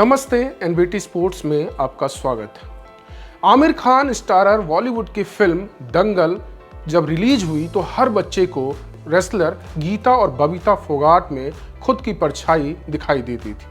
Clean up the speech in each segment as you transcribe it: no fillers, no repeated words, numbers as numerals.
नमस्ते, NBT sports में आपका स्वागत है। आमिर खान स्टारर बॉलीवुड की फिल्म दंगल जब रिलीज हुई तो हर बच्चे को रेसलर गीता और बबीता फोगाट में खुद की परछाई दिखाई देती थी,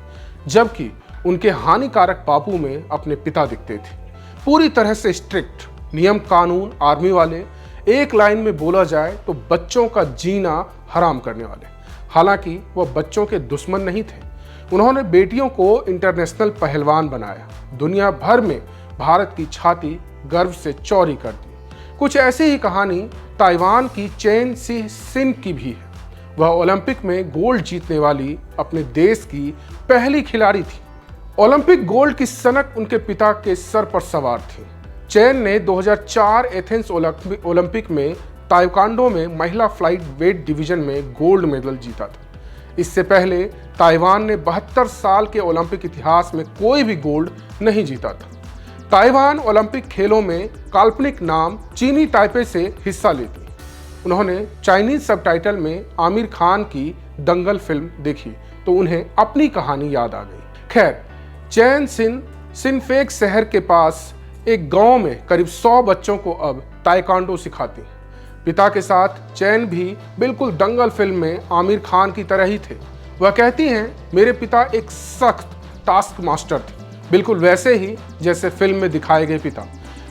जबकि उनके हानिकारक बापू में अपने पिता दिखते थे। पूरी तरह से स्ट्रिक्ट, नियम कानून आर्मी वाले, एक लाइन में बोला जाए तो बच्चों का जीना हराम करने वाले। हालांकि वह बच्चों के दुश्मन नहीं थे। उन्होंने बेटियों को इंटरनेशनल पहलवान बनाया, दुनिया भर में भारत की छाती गर्व से चौड़ी कर दी। कुछ ऐसी ही कहानी ताइवान की चेन सी सिन की भी है। वह ओलंपिक में गोल्ड जीतने वाली अपने देश की पहली खिलाड़ी थी। ओलंपिक गोल्ड की सनक उनके पिता के सर पर सवार थी। चेन ने 2004 एथेंस ओलंपिक में ताइक्वांडो में महिला फ्लाइट वेट डिवीजन में गोल्ड मेडल जीता था। इससे पहले ताइवान ने 72 साल के ओलंपिक इतिहास में कोई भी गोल्ड नहीं जीता था। ताइवान ओलंपिक खेलों में काल्पनिक नाम चीनी ताइपे से हिस्सा लेती। उन्होंने चाइनीज सबटाइटल में आमिर खान की दंगल फिल्म देखी तो उन्हें अपनी कहानी याद आ गई। खैर, चेन सिनफेक शहर के पास एक गांव में करीब 100 बच्चों को अब ताइक्वांडो सिखाती। पिता के साथ चैन भी बिल्कुल दंगल फिल्म में आमिर खान की तरह ही थे। वह कहती हैं, मेरे पिता एक सख्त टास्क मास्टर थे, बिल्कुल वैसे ही जैसे फिल्म में दिखाए गए पिता।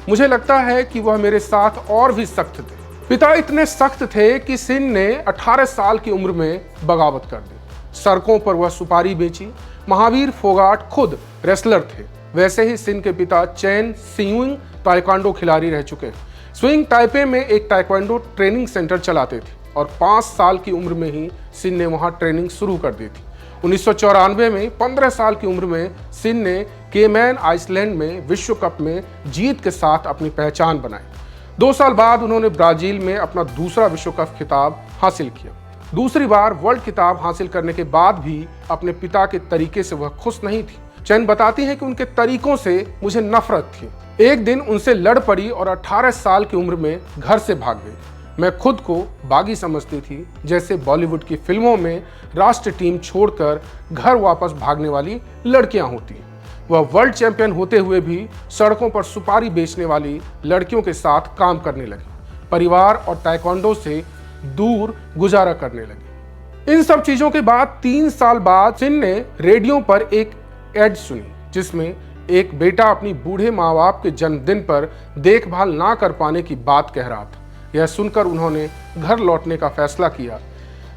मुझे लगता है कि वह मेरे साथ और भी सख्त थे। पिता इतने सख्त थे कि सिन ने 18 साल की उम्र में बगावत कर दी। सड़कों पर वह सुपारी बेची। महावीर फोगाट खुद रेसलर थे, वैसे ही सिन के पिता चैन स्विंग ताइक्वांडो खिलाड़ी रह चुके हैं। स्विंग ताइपे में एक ताइक्वांडो ट्रेनिंग सेंटर चलाते थे और 5 साल की उम्र में ही सिन ने वहां ट्रेनिंग शुरू कर दी थी। 1994 में 15 साल की उम्र में सिन ने केमैन आइसलैंड में विश्व कप में जीत के साथ अपनी पहचान बनाई। 2 साल बाद उन्होंने ब्राजील में अपना दूसरा विश्व कप खिताब हासिल किया। दूसरी बार वर्ल्ड खिताब हासिल करने के बाद भी अपने पिता के तरीके से वह खुश नहीं थी। चैन बताती है कि उनके तरीकों से मुझे नफरत थी। एक दिन उनसे लड़ पड़ी और 18 साल की उम्र में घर से भाग गई। मैं खुद को बागी समझती थी, जैसे बॉलीवुड की फिल्मों में राष्ट्रीय टीम छोड़कर घर वापस भागने वाली लड़कियां होती। वह वर्ल्ड चैंपियन होते हुए भी सड़कों पर सुपारी बेचने वाली लड़कियों के साथ काम करने लगी। परिवार और ताइक्वांडो से दूर गुजारा करने लगी। इन सब चीजों के बाद 3 साल बाद सिन ने रेडियो पर एक एड सुनी, जिसमें एक बेटा अपनी बूढ़े माँ बाप के जन्मदिन पर देखभाल ना कर पाने की बात कह रहा था। यह सुनकर उन्होंने घर लौटने का फैसला किया।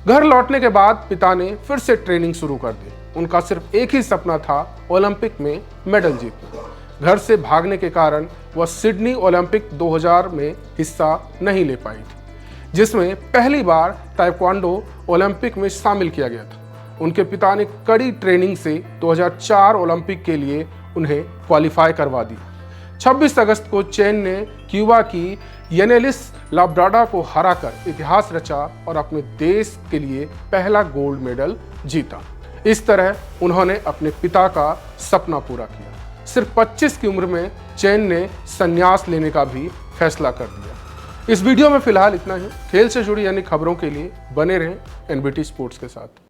घर लौटने के बाद पिता ने फिर से ट्रेनिंग शुरू कर दी। उनका सिर्फ एक ही सपना था, ओलंपिक में मेडल जीतना। घर से भागने के कारण वह सिडनी ओलंपिक 2000 में हिस्सा नहीं ले पाई थी, जिसमें पहली बार ताइक्वांडो ओलंपिक में शामिल किया गया था। उनके पिता ने कड़ी ट्रेनिंग से 2004 ओलंपिक के लिए उन्हें क्वालिफाई करवा दिया। 26 अगस्त को चेन ने क्यूबा की येनेलिस लाब्राडा को हराकर इतिहास रचा और अपने देश के लिए पहला गोल्ड मेडल जीता। इस तरह उन्होंने अपने पिता का सपना पूरा किया। सिर्फ 25 की उम्र में चेन ने संन्यास लेने का भी फैसला कर दिया। इस वीडियो में फिलहाल इतना ही। खेल से जुड़ी अन्य खबरों के लिए बने रहें एनबीटी स्पोर्ट्स के साथ।